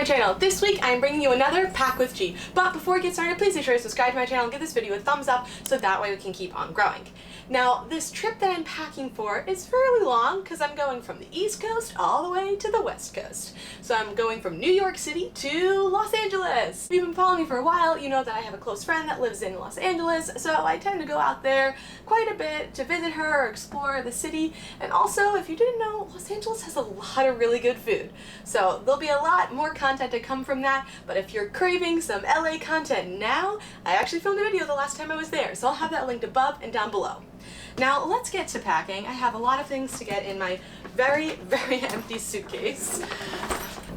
my channel. This week I'm bringing you another Pack with G. But before we get started, please make sure to subscribe to my channel and give this video a thumbs up so that way we can keep on growing. Now, this trip that I'm packing for is fairly long because I'm going from the East Coast all the way to the West Coast. So I'm going from New York City to Los Angeles. If you've been following me for a while, you know that I have a close friend that lives in Los Angeles, so I tend to go out there quite a bit to visit her or explore the city. And also, if you didn't know, Los Angeles has a lot of really good food. So there'll be a lot more content to come from that, but if you're craving some LA content now, I actually filmed a video the last time I was there, so I'll have that linked above and down below. Now let's get to packing. I have a lot of things to get in my very, very empty suitcase.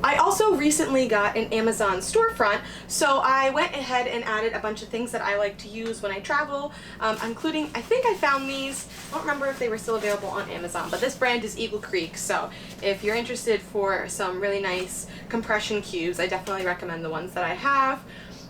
I also recently got an Amazon storefront, so I went ahead and added a bunch of things that I like to use when I travel, including, I think I found these, I don't remember if they were still available on Amazon, but this brand is Eagle Creek, so if you're interested for some really nice compression cubes, I definitely recommend the ones that I have.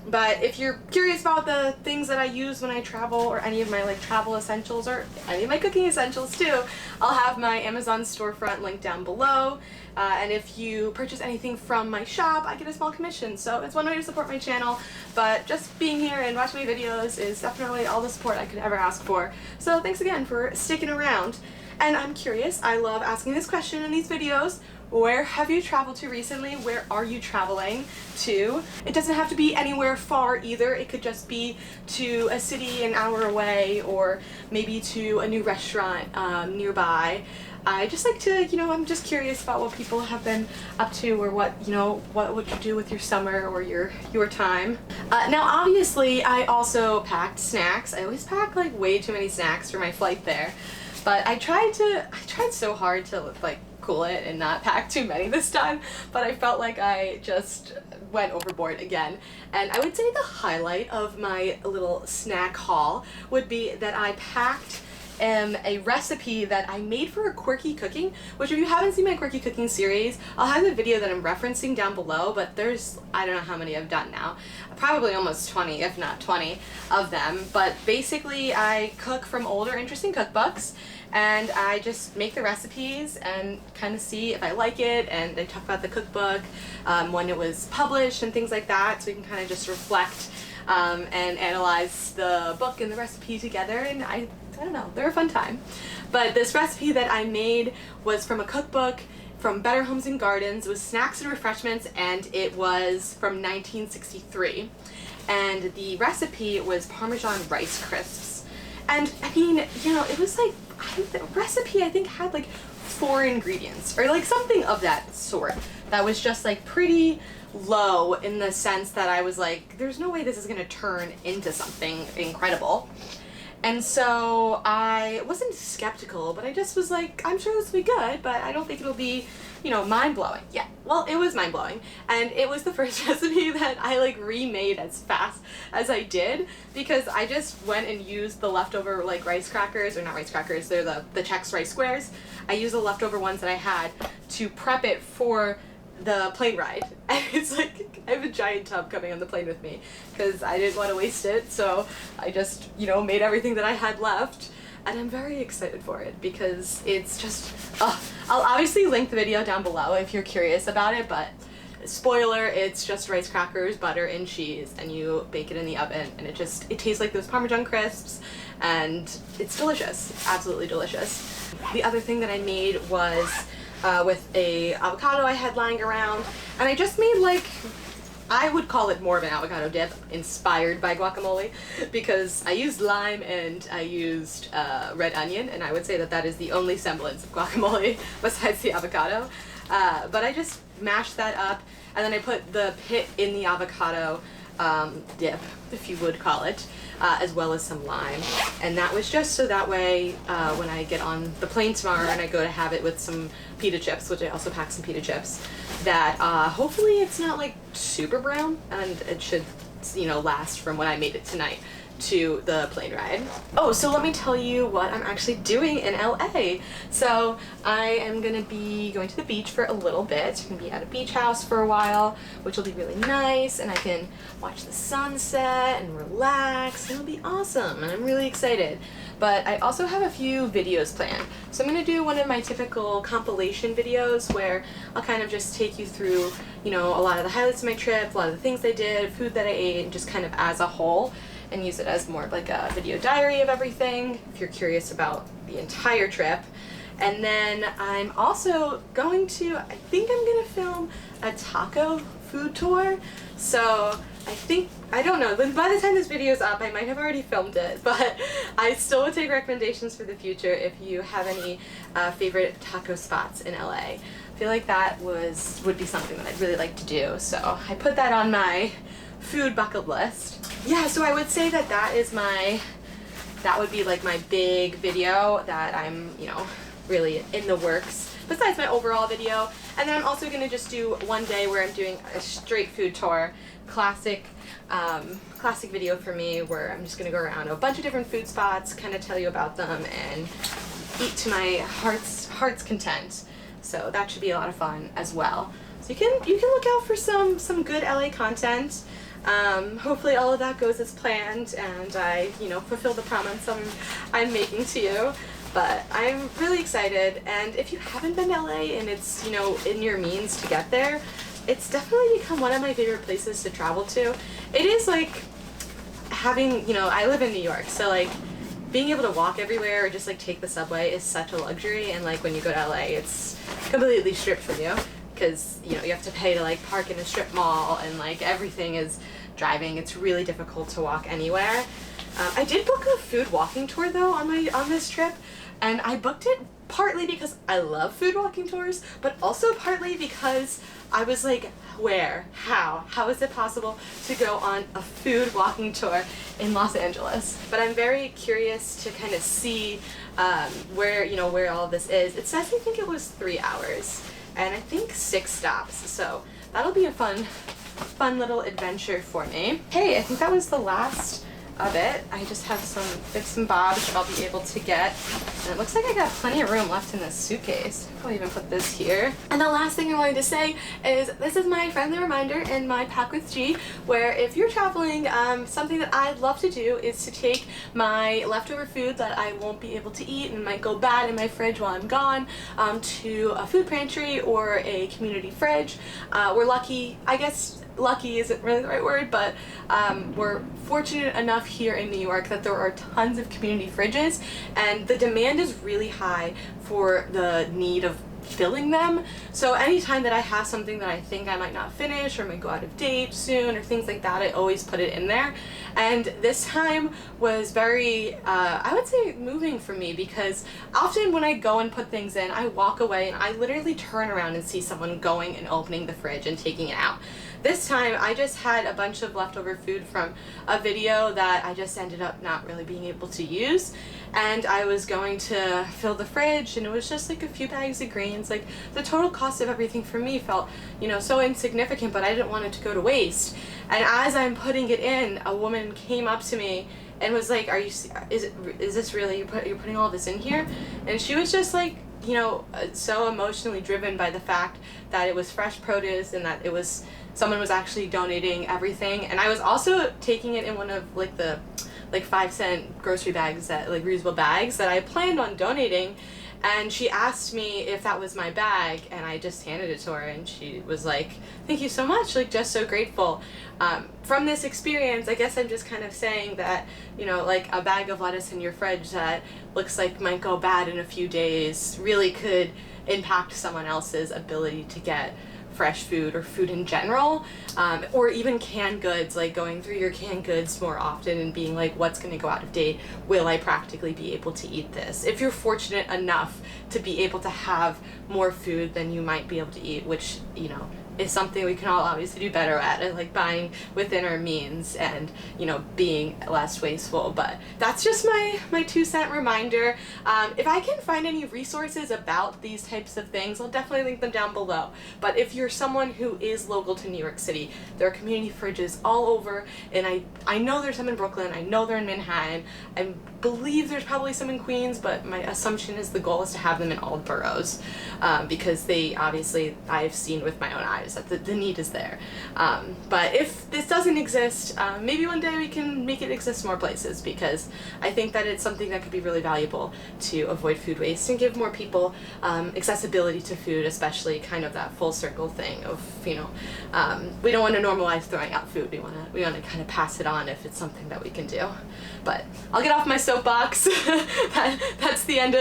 But if you're curious about the things that I use when I travel, or any of my travel essentials, or any of my cooking essentials too, I'll have my Amazon storefront linked down below. And if you purchase anything from my shop, I get a small commission, so it's one way to support my channel. But just being here and watching my videos is definitely all the support I could ever ask for. So thanks again for sticking around. And I'm curious, I love asking this question in these videos. Where have you traveled to recently? Where are you traveling to? It doesn't have to be anywhere far either. It could just be to a city an hour away, or maybe to a new restaurant nearby. I just like to, I'm just curious about what people have been up to, or what you do with your summer or your time. Now obviously I also packed snacks. I always pack way too many snacks for my flight there. But I tried so hard to cool it and not pack too many this time, but I felt like I just went overboard again. And I would say the highlight of my little snack haul would be that I packed a recipe that I made for a quirky cooking, which if you haven't seen my quirky cooking series, I'll have the video that I'm referencing down below, but there's, I don't know how many I've done now, probably almost 20, if not 20 of them. But basically I cook from older interesting cookbooks, and I just make the recipes and kind of see if I like it, and I talk about the cookbook, when it was published and things like that, so we can kind of just reflect and analyze the book and the recipe together. And I don't know, they're a fun time. But this recipe that I made was from a cookbook from Better Homes and Gardens. It was snacks and refreshments, and it was from 1963. And the recipe was Parmesan rice crisps. And I mean, it was the recipe I think had 4 ingredients, or something of that sort, that was just pretty low, in the sense that I was there's no way this is gonna turn into something incredible. And so I wasn't skeptical, but I just was I'm sure this will be good, but I don't think it'll be, mind-blowing. Yeah, well, it was mind-blowing. And it was the first recipe that I remade as fast as I did, because I just went and used the leftover rice crackers, or not rice crackers, they're the Chex Rice Squares. I used the leftover ones that I had to prep it for the plane ride. And it's I have a giant tub coming on the plane with me because I didn't want to waste it, so I just made everything that I had left, and I'm very excited for it because it's just I'll obviously link the video down below if you're curious about it, but spoiler, it's just rice crackers, butter, and cheese, and you bake it in the oven, and it tastes like those Parmesan crisps, and it's delicious, absolutely delicious. The other thing that I made was with a avocado I had lying around, and I just made I would call it more of an avocado dip inspired by guacamole, because I used lime and I used red onion, and I would say that that is the only semblance of guacamole besides the avocado. But I just mashed that up, and then I put the pit in the avocado dip, if you would call it, as well as some lime. And that was just so that way when I get on the plane tomorrow and I go to have it with some pita chips, which I also packed some pita chips, that hopefully it's not super brown, and it should last from when I made it tonight to the plane ride. Oh, so let me tell you what I'm actually doing in LA. So I am gonna be going to the beach for a little bit. I'm gonna be at a beach house for a while, which will be really nice, and I can watch the sunset and relax, and it'll be awesome, and I'm really excited. But I also have a few videos planned. So I'm gonna do one of my typical compilation videos where I'll kind of just take you through you know, a lot of the highlights of my trip, a lot of the things I did, food that I ate, just kind of as a whole, and use it as more of like a video diary of everything if you're curious about the entire trip. And then I'm also going to, I think I'm gonna film a taco food tour. So I don't know, by the time this video is up, I might have already filmed it, but I still would take recommendations for the future if you have any favorite taco spots in LA. I feel like that would be something that I'd really like to do, so I put that on my food bucket list. Yeah, so I would say that that would be like my big video that I'm, you know, really in the works, besides my overall video. And then I'm also going to just do one day where I'm doing a straight food tour, classic video for me, where I'm just going to go around a bunch of different food spots, kind of tell you about them, and eat to my heart's content. So that should be a lot of fun as well. So you can look out for some good LA content. Hopefully all of that goes as planned, and I, you know, fulfill the promise I'm making to you. But I'm really excited, and if you haven't been to LA and it's, you know, in your means to get there, it's definitely become one of my favorite places to travel to. It is like having, you know, I live in New York, so like being able to walk everywhere or just like take the subway is such a luxury, and like when you go to LA, it's completely stripped from you, because, you know, you have to pay to like park in a strip mall, and like everything is driving. It's really difficult to walk anywhere. I did book a food walking tour though on this trip, and I booked it partly because I love food walking tours, but also partly because I was like, how is it possible to go on a food walking tour in Los Angeles? But I'm very curious to kind of see where all of this is. It says I think it was 3 hours, and I think 6 stops, so that'll be a fun little adventure for me. Hey, I think that was the last of it. I just have some bits and bobs that I'll be able to get, and it looks like I got plenty of room left in this suitcase. I'll even put this here. And the last thing I wanted to say is this is my friendly reminder in my Pack with G, where if you're traveling, something that I'd love to do is to take my leftover food that I won't be able to eat and might go bad in my fridge while I'm gone, to a food pantry or a community fridge. We're lucky, I guess lucky isn't really the right word, but we're fortunate enough here in New York that there are tons of community fridges, and the demand is really high for the need of filling them. So anytime that I have something that I think I might not finish or might go out of date soon or things like that, I always put it in there. And this time was very, I would say, moving for me, because often when I go and put things in, I walk away and I literally turn around and see someone going and opening the fridge and taking it out. This time I just had a bunch of leftover food from a video that I just ended up not really being able to use, and I was going to fill the fridge, and it was just like a few bags of greens. Like the total cost of everything for me felt, you know, so insignificant, but I didn't want it to go to waste. And as I'm putting it in, a woman came up to me and was like, is this really, you're putting all this in here? And she was just like, you know, so emotionally driven by the fact that it was fresh produce and that it was, someone was actually donating everything. And I was also taking it in one of like the 5-cent grocery bags, that like reusable bags that I planned on donating. And she asked me if that was my bag, and I just handed it to her, and she was like, thank you so much, like just so grateful. From this experience, I guess I'm just kind of saying that, you know, like a bag of lettuce in your fridge that looks like might go bad in a few days really could impact someone else's ability to get fresh food or food in general, or even canned goods, like going through your canned goods more often and being like, what's going to go out of date? Will I practically be able to eat this? If you're fortunate enough to be able to have more food than you might be able to eat, which, you know, is something we can all obviously do better at, like buying within our means and, you know, being less wasteful. But that's just my 2-cent reminder. If I can find any resources about these types of things, I'll definitely link them down below. But if you're someone who is local to New York City, there are community fridges all over, and I know there's some in Brooklyn, I know they're in Manhattan, I believe there's probably some in Queens, but my assumption is the goal is to have them in all boroughs. because obviously I've seen with my own eyes that the need is there. But if this doesn't exist, maybe one day we can make it exist more places, because I think that it's something that could be really valuable to avoid food waste and give more people accessibility to food, especially kind of that full circle thing of, you know, we don't want to normalize throwing out food. We want to kind of pass it on if it's something that we can do. But I'll get off my soapbox. That's the end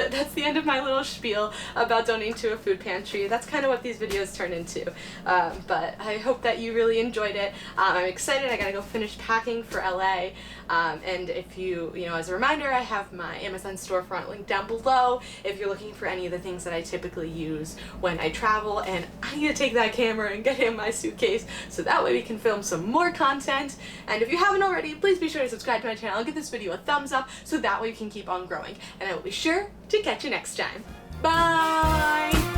of my little spiel about donating to a food pantry. That's kind of what these videos turn into. But I hope that you really enjoyed it. I'm excited. I gotta go finish packing for LA. And if you know, as a reminder, I have my Amazon storefront linked down below if you're looking for any of the things that I typically use when I travel, and I need to take that camera and get it in my suitcase so that way we can film some more content. And if you haven't already, please be sure to subscribe to my channel and give this video a thumbs up so that way we can keep on growing. And I will be sure to catch you next time. Bye!